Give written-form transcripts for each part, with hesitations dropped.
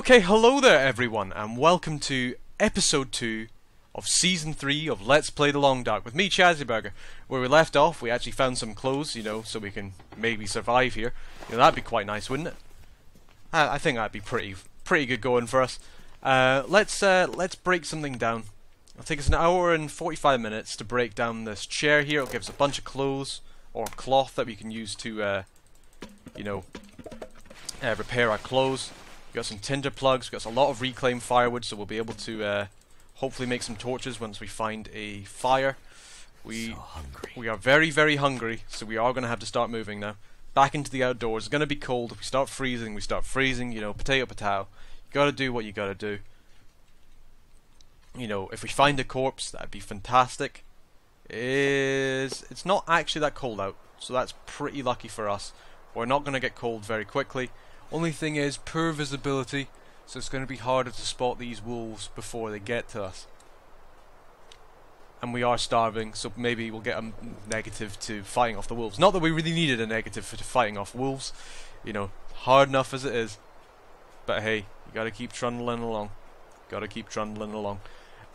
Okay, hello there everyone, and welcome to episode 2 of season 3 of Let's Play the Long Dark with me, ChazzyBurger. Where we left off, we actually found some clothes, so we can maybe survive here. That'd be quite nice, wouldn't it? I think that'd be pretty good going for us. Let's break something down. It'll take us an hour and 45 minutes to break down this chair here. It'll give us a bunch of clothes or cloth that we can use to, repair our clothes. We've got some tinder plugs, we've got a lot of reclaimed firewood, so we'll be able to hopefully make some torches once we find a fire. We are very, very hungry, so we are going to have to start moving now. Back into the outdoors. It's going to be cold. If we start freezing, potato, potato. You got to do what you got to do. If we find a corpse, that'd be fantastic. It's not actually that cold out, so that's pretty lucky for us. We're not going to get cold very quickly. Only thing is, poor visibility, so it's going to be harder to spot these wolves before they get to us. And we are starving, so maybe we'll get a negative to fighting off the wolves. Not that we really needed a negative for fighting off wolves, hard enough as it is. But hey, you gotta keep trundling along.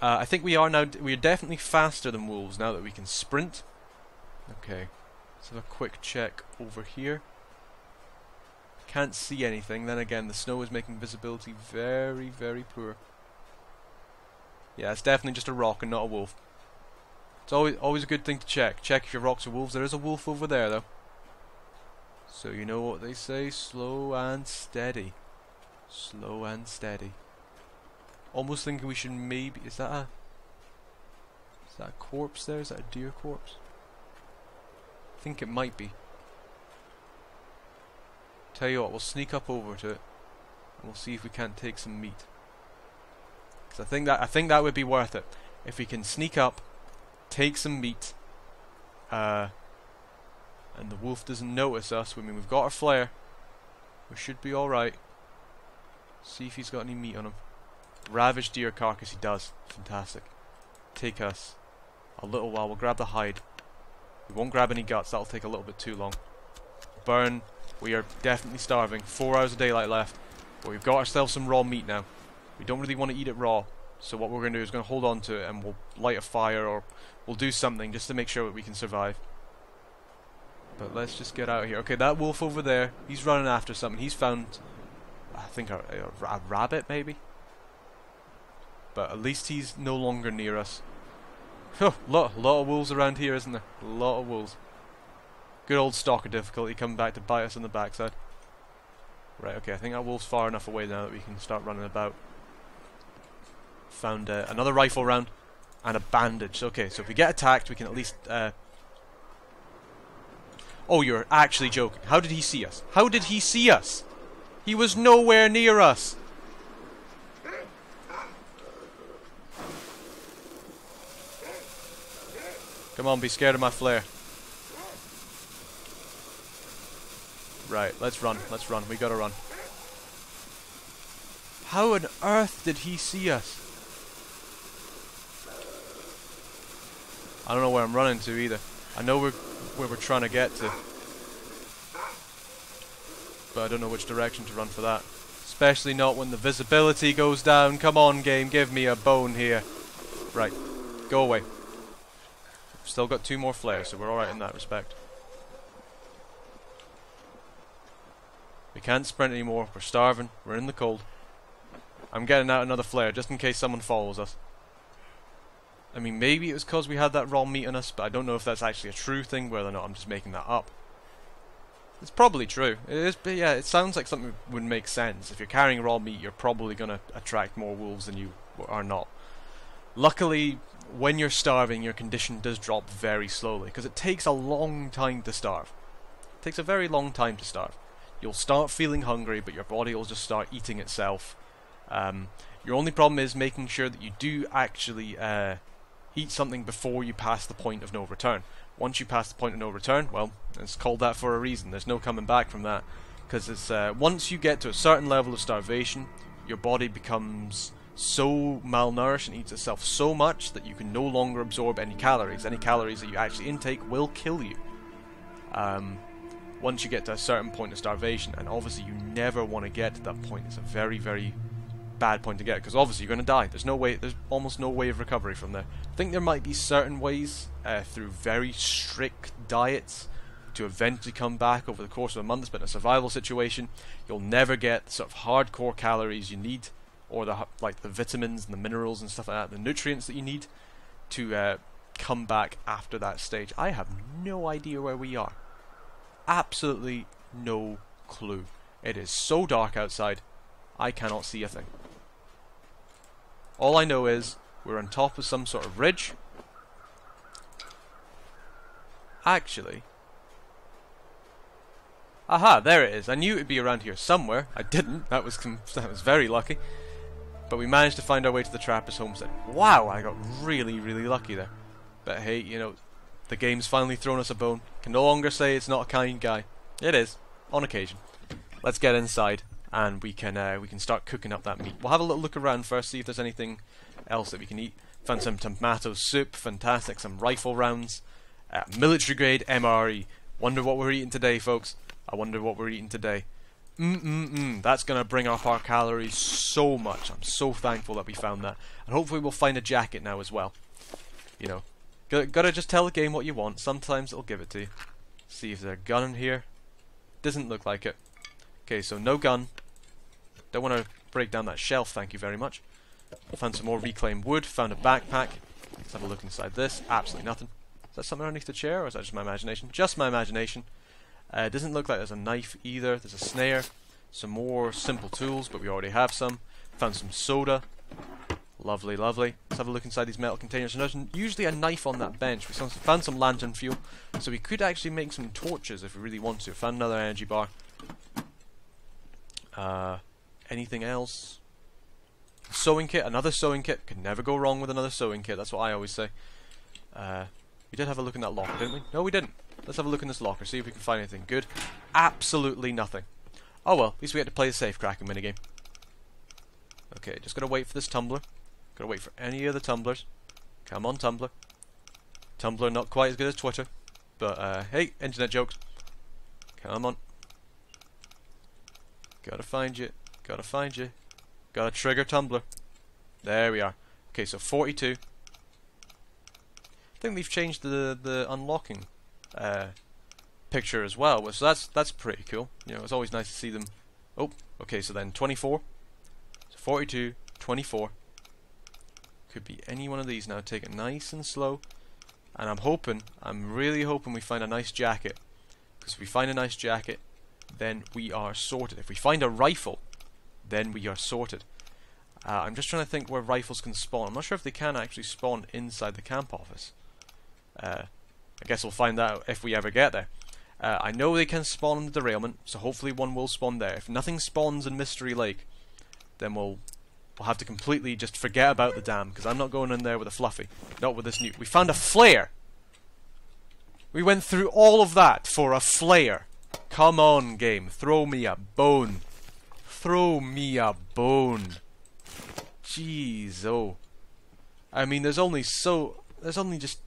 I think we are definitely faster than wolves now that we can sprint. Okay, let's have a quick check over here. Can't see anything. Then again, the snow is making visibility very, very poor. Yeah, it's definitely just a rock and not a wolf. It's always a good thing to check. Check if your rocks are wolves. There is a wolf over there, though. So you know what they say: slow and steady. Slow and steady. Almost thinking we should maybe. Is that a corpse there? Is that a deer corpse? I think it might be. Tell you what, we'll sneak up over to it, and we'll see if we can't take some meat. Because I think that would be worth it if we can sneak up, take some meat, and the wolf doesn't notice us. I mean, we've got our flare. We should be all right. See if he's got any meat on him. Ravaged deer carcass, he does. Fantastic. Take us a little while. We'll grab the hide. We won't grab any guts. That'll take a little bit too long. Burn. We are definitely starving. 4 hours of daylight left. But we've got ourselves some raw meat now. We don't really want to eat it raw. So what we're going to do is going to hold on to it and we'll light a fire or we'll do something just to make sure that we can survive. But let's just get out of here. Okay, that wolf over there, he's running after something. He's found, I think, a rabbit maybe? But at least he's no longer near us. Lot of wolves around here, isn't there? A lot of wolves. Good old stalker difficulty coming back to bite us on the backside. Right, okay, I think that wolf's far enough away now that we can start running about. Found another rifle round and a bandage. Okay, so if we get attacked, we can at least... Oh, you're actually joking. How did he see us? How did he see us? He was nowhere near us. Come on, be scared of my flare. Right, let's run. We gotta run. How on earth did he see us? I don't know where I'm running to either. I know where we're trying to get to, but I don't know which direction to run for that. Especially not when the visibility goes down. Come on, game, give me a bone here. Right, go away. Still got 2 more flares, so we're alright in that respect. We can't sprint anymore, we're starving, we're in the cold. I'm getting out another flare, just in case someone follows us. I mean, maybe it was because we had that raw meat on us, but I don't know if that's actually a true thing, whether or not I'm just making that up. It's probably true. It is, but yeah, it sounds like something would make sense. If you're carrying raw meat, you're probably going to attract more wolves than you are not. Luckily, when you're starving, your condition does drop very slowly, because it takes a long time to starve. It takes a very long time to starve. You'll start feeling hungry, but your body will just start eating itself. Your only problem is making sure that you do actually eat something before you pass the point of no return. Once you pass the point of no return, well, it's called that for a reason. There's no coming back from that. Because it's once you get to a certain level of starvation, your body becomes so malnourished and eats itself so much that you can no longer absorb any calories. Any calories that you actually intake will kill you. once you get to a certain point of starvation, and obviously you never want to get to that point. It's a very, very bad point to get, because obviously you're going to die. There's no way, there's almost no way of recovery from there. I think there might be certain ways through very strict diets to eventually come back over the course of a month, but in a survival situation, you'll never get the sort of hardcore calories you need, or the like the vitamins and the minerals and stuff like that, the nutrients that you need to come back after that stage. I have no idea where we are. Absolutely no clue. It is so dark outside, I cannot see a thing. All I know is we're on top of some sort of ridge. Actually, aha, there it is. I knew it would be around here somewhere. I didn't. That was very lucky. But we managed to find our way to the Trapper's homestead. Wow, I got really, really lucky there. But hey, you know, the game's finally thrown us a bone. Can no longer say it's not a kind guy. It is, on occasion. Let's get inside, and we can start cooking up that meat. We'll have a little look around first, see if there's anything else that we can eat. Found some tomato soup, fantastic. Some rifle rounds, military grade MRE. Wonder what we're eating today, folks. I wonder what we're eating today. That's gonna bring up our calories so much. I'm so thankful that we found that, and hopefully we'll find a jacket now as well. You know, gotta just tell the game what you want. Sometimes it'll give it to you. See if there's a gun in here. Doesn't look like it. Okay, so no gun. Don't want to break down that shelf. Thank you very much. Found some more reclaimed wood. Found a backpack. Let's have a look inside this. Absolutely nothing. Is that something underneath the chair, or is that just my imagination? Just my imagination. Doesn't look like there's a knife either. There's a snare, some more simple tools, but we already have some. Found some soda. Lovely, lovely. Let's have a look inside these metal containers. And there's usually a knife on that bench. We found some lantern fuel, so we could actually make some torches if we really want to. Found another energy bar. Anything else? Sewing kit. Another sewing kit. Could never go wrong with another sewing kit. That's what I always say. We did have a look in that locker, didn't we? No, we didn't. Let's have a look in this locker, see if we can find anything good. Absolutely nothing. Oh well, at least we had to play the safe cracking minigame. Okay, just gotta wait for this tumbler. Gotta wait for any of the tumblers. Come on, Tumblr. Tumblr not quite as good as Twitter, but hey, internet jokes. Come on. Gotta find you. Gotta find you. Gotta trigger Tumblr. There we are. Okay, so 42. I think they've changed the unlocking picture as well, so that's pretty cool. You know, it's always nice to see them. Oh, okay, so then 24, so 42, 24. Could be any one of these now. Take it nice and slow, and I'm really hoping we find a nice jacket, because if we find a nice jacket, then we are sorted. If we find a rifle, then we are sorted. I'm just trying to think where rifles can spawn. I'm not sure if they can actually spawn inside the camp office. I guess we'll find out if we ever get there. I know they can spawn in the derailment, so hopefully one will spawn there. If nothing spawns in Mystery Lake, then we'll have to completely just forget about the dam, because I'm not going in there with a fluffy. Not with this new. We found a flare! We went through all of that for a flare. Come on, game. Throw me a bone. Throw me a bone. Jeez, oh. I mean, there's only just...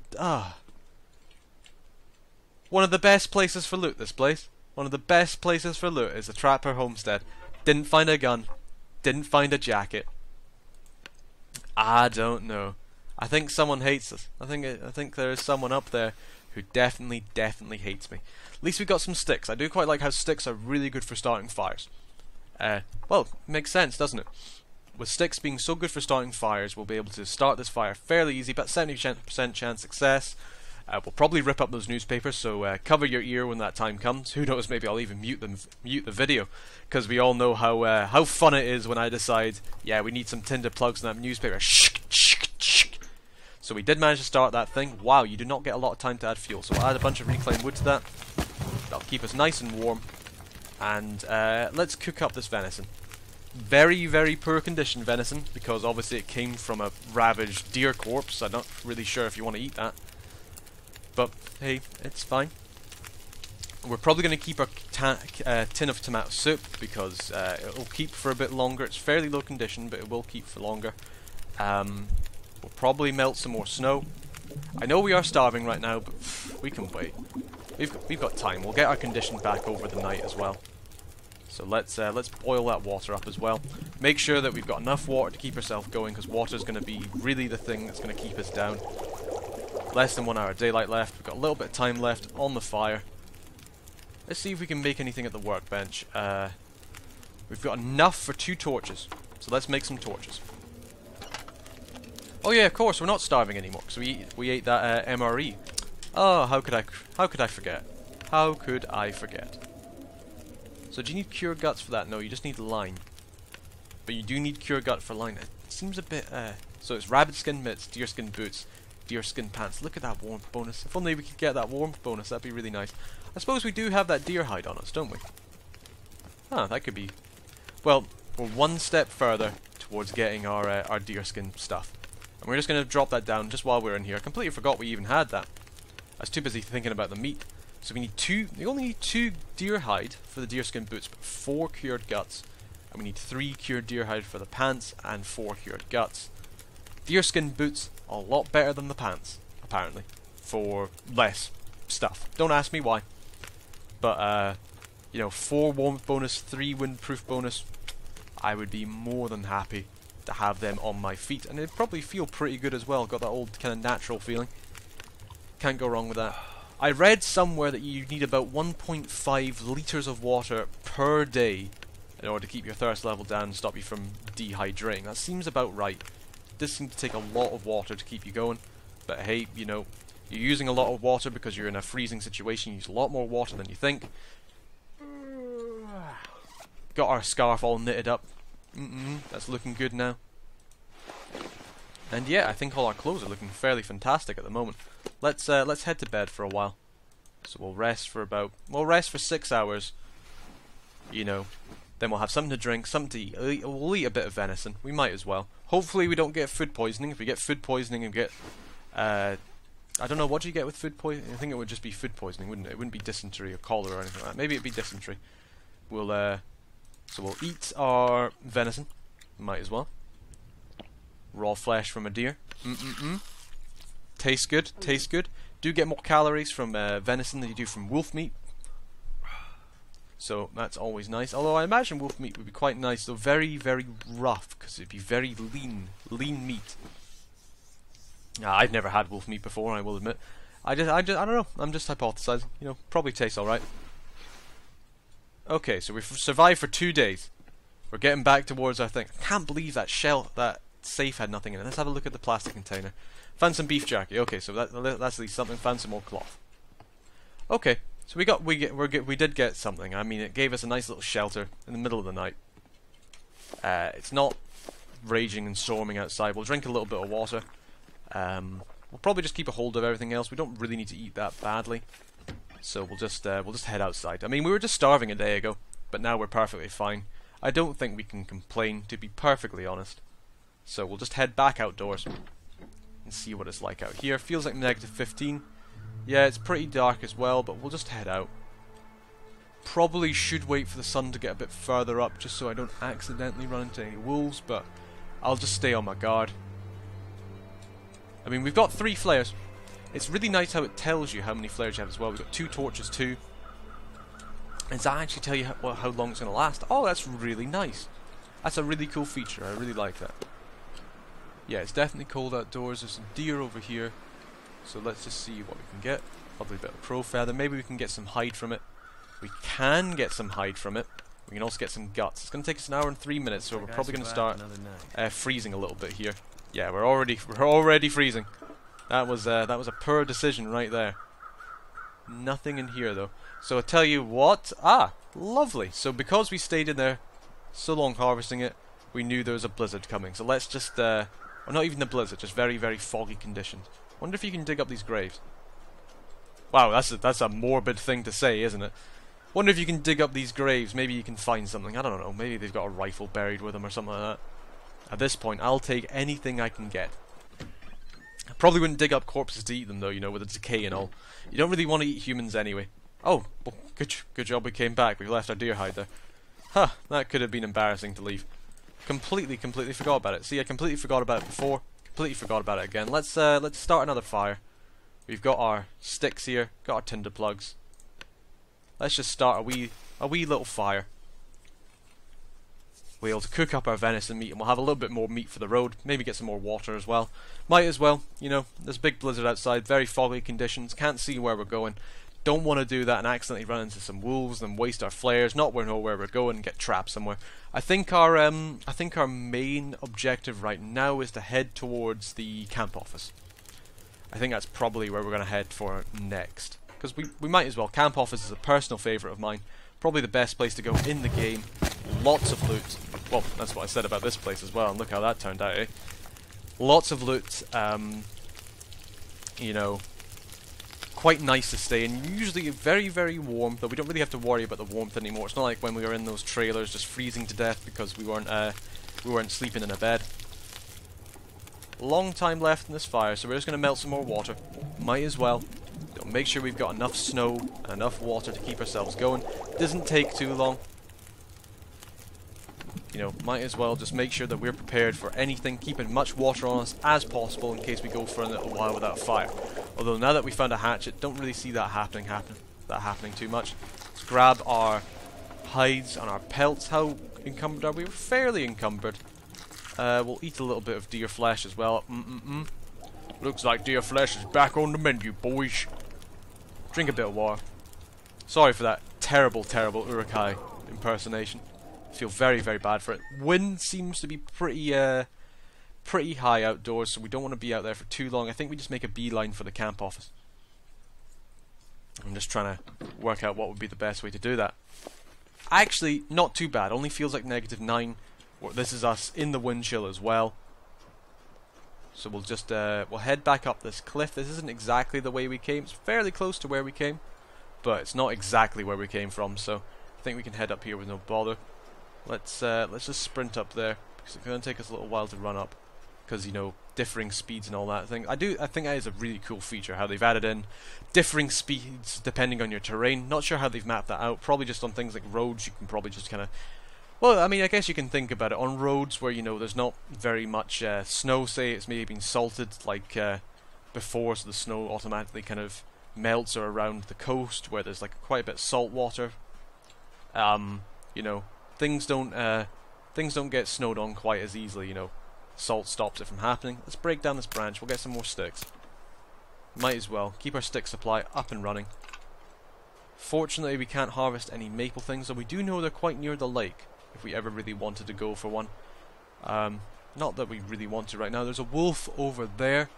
One of the best places for loot, this place. One of the best places for loot is the Trapper Homestead. Didn't find a gun. Didn't find a jacket. I don't know. I think someone hates us. I think there is someone up there who definitely hates me. At least we got some sticks. I do quite like how sticks are really good for starting fires. Well, makes sense, doesn't it? With sticks being so good for starting fires, we'll be able to start this fire fairly easy, about 70% chance success. We'll probably rip up those newspapers, so cover your ear when that time comes. Who knows, maybe I'll even mute the video, because we all know how fun it is when I decide, yeah, we need some tinder plugs in that newspaper. So we did manage to start that thing. Wow, you do not get a lot of time to add fuel, so we'll add a bunch of reclaimed wood to that. That'll keep us nice and warm. And let's cook up this venison. Very, very poor condition venison, because obviously it came from a ravaged deer corpse. I'm not really sure if you want to eat that. But, hey, it's fine. We're probably going to keep our tin of tomato soup, because it'll keep for a bit longer. It's fairly low condition, but it will keep for longer. We'll probably melt some more snow. I know we are starving right now, but we can wait. We've got time. We'll get our condition back over the night as well. So let's boil that water up as well. Make sure that we've got enough water to keep ourselves going, because water is going to be really the thing that's going to keep us down. Less than 1 hour of daylight left. We've got a little bit of time left on the fire. Let's see if we can make anything at the workbench. We've got enough for 2 torches, so let's make some torches. Oh yeah, of course, we're not starving anymore, because we ate that MRE. Oh, how could I forget? How could I forget? So do you need cure guts for that? No, you just need line. But you do need cure gut for line. It seems a bit, so it's rabbit skin mitts, deer skin boots, deer skin pants. Look at that warmth bonus. If only we could get that warmth bonus, that'd be really nice. I suppose we do have that deer hide on us, don't we? Huh, that could be... Well, we're one step further towards getting our deer skin stuff. And we're just going to drop that down just while we're in here. I completely forgot we even had that. I was too busy thinking about the meat. So we need 2, we only need 2 deer hide for the deer skin boots, but 4 cured guts. And we need 3 cured deer hide for the pants, and 4 cured guts. Deer skin boots, a lot better than the pants, apparently. For less stuff. Don't ask me why. But, you know, 4 warmth bonus, 3 windproof bonus. I would be more than happy to have them on my feet. And it'd probably feel pretty good as well. Got that old kind of natural feeling. Can't go wrong with that. I read somewhere that you need about 1.5 litres of water per day in order to keep your thirst level down and stop you from dehydrating. That seems about right. It does seem to take a lot of water to keep you going. But hey, you know, you're using a lot of water because you're in a freezing situation. You use a lot more water than you think. Got our scarf all knitted up. That's looking good now. And yeah, I think all our clothes are looking fairly fantastic at the moment. Let's head to bed for a while. So we'll rest for 6 hours. You know, then we'll have something to drink, something to eat. We'll eat a bit of venison. We might as well. Hopefully we don't get food poisoning. If we get food poisoning and get, I don't know, what do you get with food poisoning? I think it would just be food poisoning, wouldn't it? It wouldn't be dysentery or cholera or anything like that. Maybe it'd be dysentery. So we'll eat our venison. Might as well. Raw flesh from a deer. Tastes good, tastes good. Do get more calories from venison than you do from wolf meat. So that's always nice. Although I imagine wolf meat would be quite nice, though very, very rough, because it'd be very lean meat. I've never had wolf meat before, I will admit. I don't know. I'm just hypothesizing. You know, probably tastes alright. Okay, so we've survived for 2 days. We're getting back towards our thing. I can't believe that that safe had nothing in it. Let's have a look at the plastic container. Found some beef jerky. Okay, so that's at least something. Found some more cloth. Okay, so we did get something. I mean, it gave us a nice little shelter in the middle of the night. It's not raging and storming outside. We'll drink a little bit of water. We'll probably just keep a hold of everything else. We don't really need to eat that badly, so we'll just head outside. I mean, we were just starving a day ago, but now we're perfectly fine. I don't think we can complain, to be perfectly honest. So we'll just head back outdoors and see what it's like out here. Feels like -15. Yeah, it's pretty dark as well, but we'll just head out. Probably should wait for the sun to get a bit further up, just so I don't accidentally run into any wolves, but I'll just stay on my guard. I mean, we've got 3 flares. It's really nice how it tells you how many flares you have as well. We've got 2 torches too. And does that actually tell you how long it's going to last? Oh, that's really nice. That's a really cool feature. I really like that. Yeah, it's definitely cold outdoors. There's some deer over here. So let's just see what we can get. Probably a bit of pro feather. Maybe we can get some hide from it. We can get some hide from it. We can also get some guts. It's going to take us 1 hour and 3 minutes, so we're probably going to start freezing a little bit here. Yeah, we're already freezing. That was a poor decision right there. Nothing in here though. So I tell you what. Ah, lovely. So because we stayed in there so long harvesting it, we knew there was a blizzard coming. So let's just or not even the blizzard, just very, very foggy conditions. Wonder if you can dig up these graves. Wow, that's a morbid thing to say, isn't it? Wonder if you can dig up these graves. Maybe you can find something. I don't know. Maybe they've got a rifle buried with them or something like that. At this point, I'll take anything I can get. I probably wouldn't dig up corpses to eat them though, you know, with the decay and all. You don't really want to eat humans anyway. Oh, well, good job we came back. We left our deer hide there. Huh, that could have been embarrassing to leave. Completely forgot about it. See, I completely forgot about it before. Completely forgot about it again. Let's start another fire. We've got our sticks here, got our tinder plugs. Let's just start a wee little fire. we'll be able to cook up our venison meat, and we'll have a little bit more meat for the road. Maybe get some more water as well. Might as well, you know, there's a big blizzard outside, very foggy conditions, can't see where we're going. Don't want to do that and accidentally run into some wolves and waste our flares, not know where we're going and get trapped somewhere. I think our main objective right now is to head towards the camp office. I think that's probably where we're going to head for next. Because we might as well. Camp office is a personal favourite of mine. Probably the best place to go in the game. Lots of loot. Well, that's what I said about this place as well, and look how that turned out, eh? Lots of loot, you know, quite nice to stay in. Usually very, very warm, but we don't really have to worry about the warmth anymore. It's not like when we were in those trailers just freezing to death because we weren't sleeping in a bed. Long time left in this fire, so we're just going to melt some more water. Might as well. Make sure we've got enough snow and enough water to keep ourselves going. Doesn't take too long. You know, might as well just make sure that we're prepared for anything, keeping much water on us as possible in case we go for a little while without fire. Although now that we found a hatchet, don't really see that happening too much. Let's grab our hides and our pelts. How encumbered are we? We're fairly encumbered. We'll eat a little bit of deer flesh as well. Looks like deer flesh is back on the menu, boys. Drink a bit of water. Sorry for that terrible, terrible Urukai impersonation. Feel very, very bad for it. Wind seems to be pretty high outdoors, so we don't want to be out there for too long. I think we just make a beeline for the camp office. I'm just trying to work out what would be the best way to do that. Actually, not too bad. Only feels like -9. This is us in the wind chill as well. So we'll just we'll head back up this cliff. This isn't exactly the way we came. It's fairly close to where we came, but it's not exactly where we came from. So I think we can head up here with no bother. Let's just sprint up there because it's going to take us a little while to run up. Because, you know, differing speeds and all that thing. I think that is a really cool feature, how they've added in differing speeds depending on your terrain. Not sure how they've mapped that out. Probably just on things like roads, you can probably just kind of... Well, I mean, I guess you can think about it. On roads where, you know, there's not very much snow, say, it's maybe been salted like before, so the snow automatically kind of melts, or around the coast where there's like quite a bit of salt water. You know, things don't get snowed on quite as easily, you know. Salt stops it from happening. Let's break down this branch. We'll get some more sticks. Might as well. Keep our stick supply up and running. Fortunately, we can't harvest any maple things, so we do know they're quite near the lake, if we ever really wanted to go for one. Not that we really want to right now. There's a wolf over there,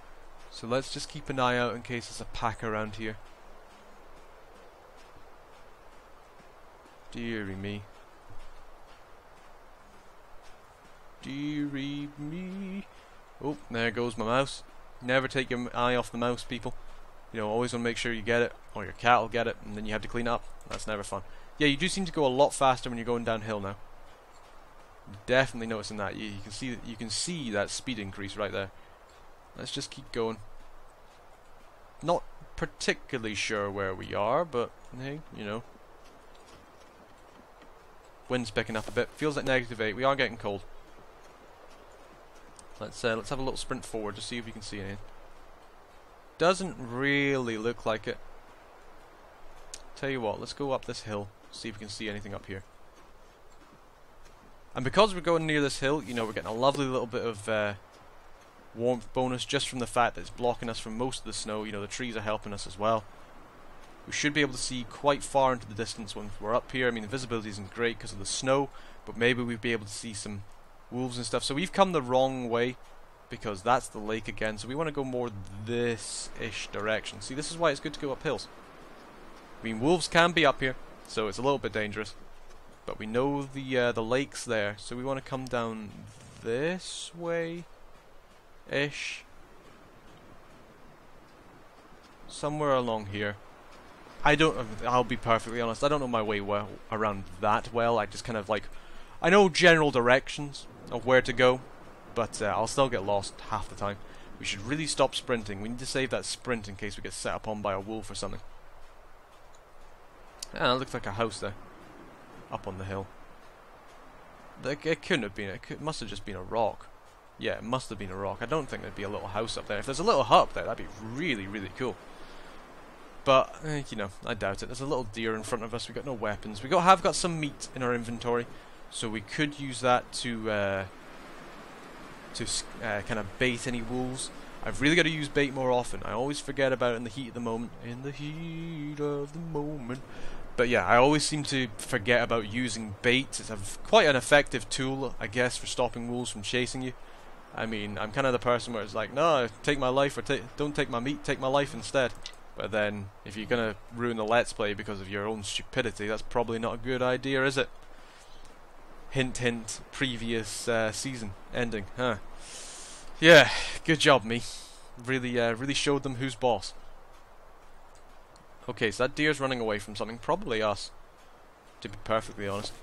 so let's just keep an eye out in case there's a pack around here. Deary me. Deary me. Oh, there goes my mouse. Never take your eye off the mouse, people. You know, always want to make sure you get it, or your cat will get it, and then you have to clean it up. That's never fun. Yeah, you do seem to go a lot faster when you're going downhill now. Definitely noticing that. You can see that speed increase right there. Let's just keep going. Not particularly sure where we are, but hey, you know. Wind's picking up a bit. Feels like -8. We are getting cold. Let's have a little sprint forward to see if we can see anything. Doesn't really look like it. Tell you what, let's go up this hill, see if we can see anything up here. And because we're going near this hill, you know, we're getting a lovely little bit of warmth bonus just from the fact that it's blocking us from most of the snow. You know, the trees are helping us as well. We should be able to see quite far into the distance when we're up here. I mean, the visibility isn't great because of the snow, but maybe we'll be able to see some wolves and stuff. So we've come the wrong way because that's the lake again. So we want to go more this-ish direction. See, this is why it's good to go up hills. I mean, wolves can be up here, so it's a little bit dangerous. But we know the lake's there, so we want to come down this way-ish. Somewhere along here. I'll be perfectly honest, I don't know my way well around that well. I just kind of like, I know general directions of where to go, but I'll still get lost half the time. We should really stop sprinting. We need to save that sprint in case we get set upon by a wolf or something. Ah, that looks like a house there. Up on the hill. It couldn't have been, it must have just been a rock. Yeah, it must have been a rock. I don't think there'd be a little house up there. If there's a little hut up there, that'd be really, really cool. But, you know, I doubt it. There's a little deer in front of us. We've got no weapons. Have got some meat in our inventory. so we could use that to kind of bait any wolves. I've really got to use bait more often. I always forget about it in the heat of the moment. In the heat of the moment. But yeah, I always seem to forget about using bait. It's quite an effective tool, I guess, for stopping wolves from chasing you. I mean, I'm kind of the person where it's like, no, take my life, or don't take my meat, take my life instead. But then, if you're going to ruin the Let's Play because of your own stupidity, that's probably not a good idea, is it? Hint, hint, previous season ending, huh? Yeah, good job, me. Really showed them who's boss. Okay, so that deer's running away from something, probably us, to be perfectly honest.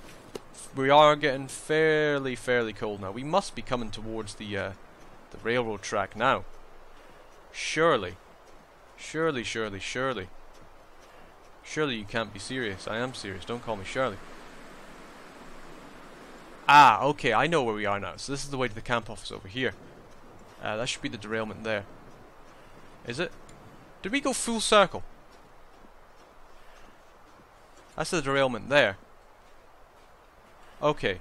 We are getting fairly cold now. We must be coming towards the railroad track now. Surely. Surely you can't be serious. I am serious. Don't call me Shirley. Ah, okay, I know where we are now. So this is the way to the camp office over here. That should be the derailment there. Is it? Did we go full circle? That's the derailment there. Okay.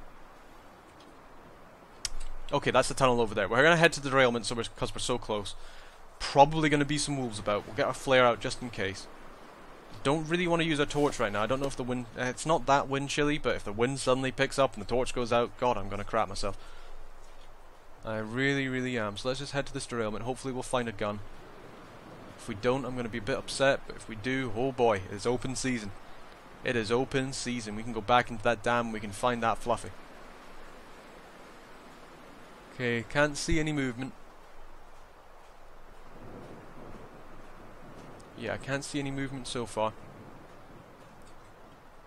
Okay, that's the tunnel over there. We're gonna head to the derailment because we're so close. Probably gonna be some wolves about. We'll get our flare out just in case. Don't really want to use our torch right now. I don't know if the wind... it's not that wind chilly, but if the wind suddenly picks up and the torch goes out, God, I'm gonna crap myself. I really am. So let's just head to this derailment. Hopefully we'll find a gun. If we don't, I'm gonna be a bit upset, but if we do, oh boy, it's open season. It is open season. We can go back into that dam and we can find that Fluffy. Okay, can't see any movement. Yeah, I can't see any movement so far.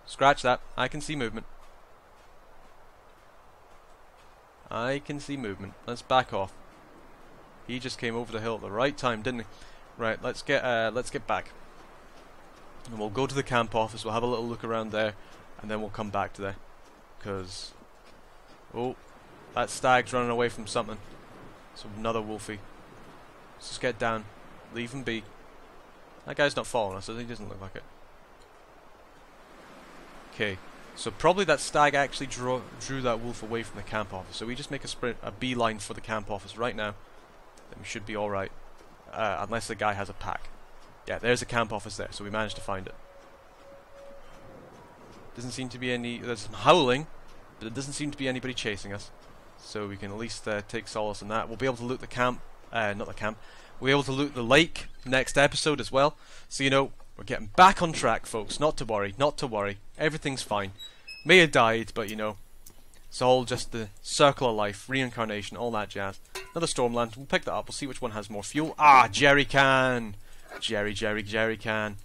Scratch that. I can see movement. I can see movement. Let's back off. He just came over the hill at the right time, didn't he? Right, let's get back. And we'll go to the camp office, we'll have a little look around there, and then we'll come back to there. Because... oh, that stag's running away from something. So another wolfie. Let's just get down. Leave him be. That guy's not following us, he doesn't look like it. Okay, so probably that stag actually drew that wolf away from the camp office. So we just make a beeline for the camp office right now. Then we should be alright. Unless the guy has a pack. Yeah, there's a camp office there, so we managed to find it. Doesn't seem to be any... there's some howling, but it doesn't seem to be anybody chasing us. So we can at least take solace in that. We'll be able to loot the camp... not the camp. We'll be able to loot the lake next episode as well. So, you know, we're getting back on track, folks. Not to worry, not to worry. Everything's fine. May have died, but, you know, it's all just the circle of life, reincarnation, all that jazz. Another storm lantern. We'll pick that up. We'll see which one has more fuel. Ah, jerry can! Jerry can.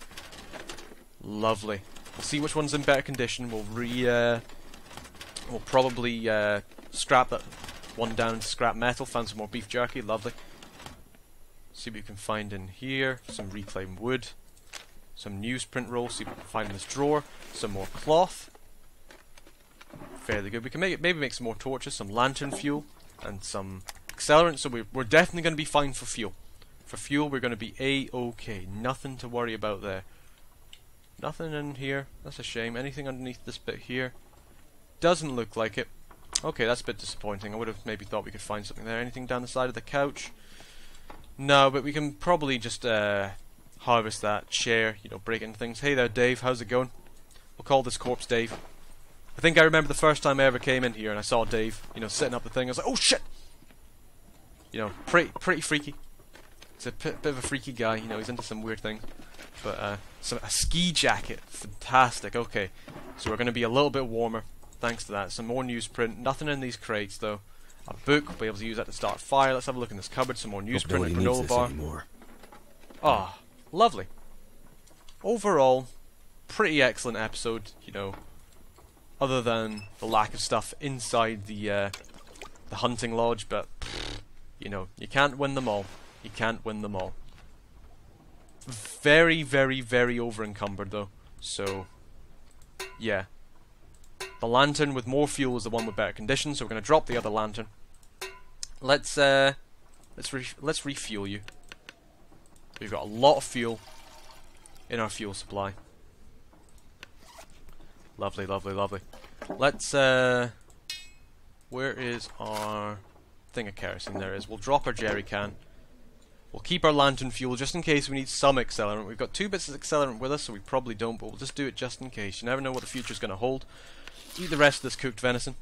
Lovely. We'll see which one's in better condition. We'll probably scrap that one down, scrap metal. Found some more beef jerky. Lovely. See what we can find in here. Some reclaimed wood. Some newsprint rolls. See what we can find in this drawer. Some more cloth. Fairly good. We can maybe make some more torches, some lantern fuel, and some accelerant. So we're definitely going to be fine for fuel. For fuel, we're going to be A-okay. Nothing to worry about there. Nothing in here. That's a shame. Anything underneath this bit here? Doesn't look like it. Okay, that's a bit disappointing. I would have maybe thought we could find something there. Anything down the side of the couch? No, but we can probably just harvest that chair, you know, break into things. Hey there, Dave. How's it going? We'll call this corpse Dave. I think I remember the first time I ever came in here and I saw Dave, you know, setting up the thing. I was like, oh shit! You know, pretty freaky. He's a bit of a freaky guy, you know, he's into some weird things. But, a ski jacket. Fantastic, okay. So we're going to be a little bit warmer, thanks to that. Some more newsprint. Nothing in these crates, though. A book, we'll be able to use that to start a fire. Let's have a look in this cupboard. Some more newsprint and granola bar. Ah, lovely. Overall, pretty excellent episode, you know. Other than the lack of stuff inside the hunting lodge, but, you know, you can't win them all. You can't win them all. Very over encumbered though. So, yeah. The lantern with more fuel is the one with better conditions, so we're gonna drop the other lantern. Let's refuel you. We've got a lot of fuel in our fuel supply. Lovely. Let's Where is our thing of kerosene? There it is. We'll drop our jerry can. We'll keep our lantern fuel just in case we need some accelerant. We've got 2 bits of accelerant with us, so we probably don't, but we'll just do it just in case. You never know what the future's going to hold. Eat the rest of this cooked venison.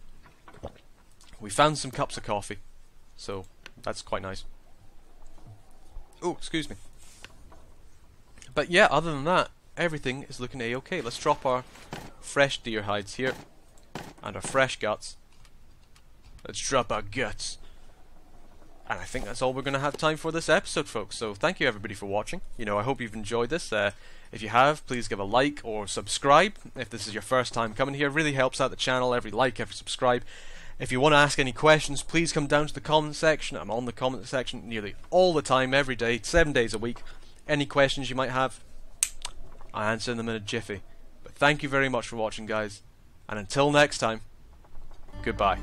We found some cups of coffee, so that's quite nice. Oh, excuse me. But yeah, other than that, everything is looking a-okay. Let's drop our fresh deer hides here, and our fresh guts. Let's drop our guts. And I think that's all we're going to have time for this episode, folks. So thank you everybody for watching. You know, I hope you've enjoyed this. If you have, please give a like or subscribe. If this is your first time coming here, it really helps out the channel. Every like, every subscribe. If you want to ask any questions, please come down to the comment section. I'm on the comment section nearly all the time, every day, 7 days a week. Any questions you might have, I answer them in a jiffy. But thank you very much for watching, guys. And until next time, goodbye.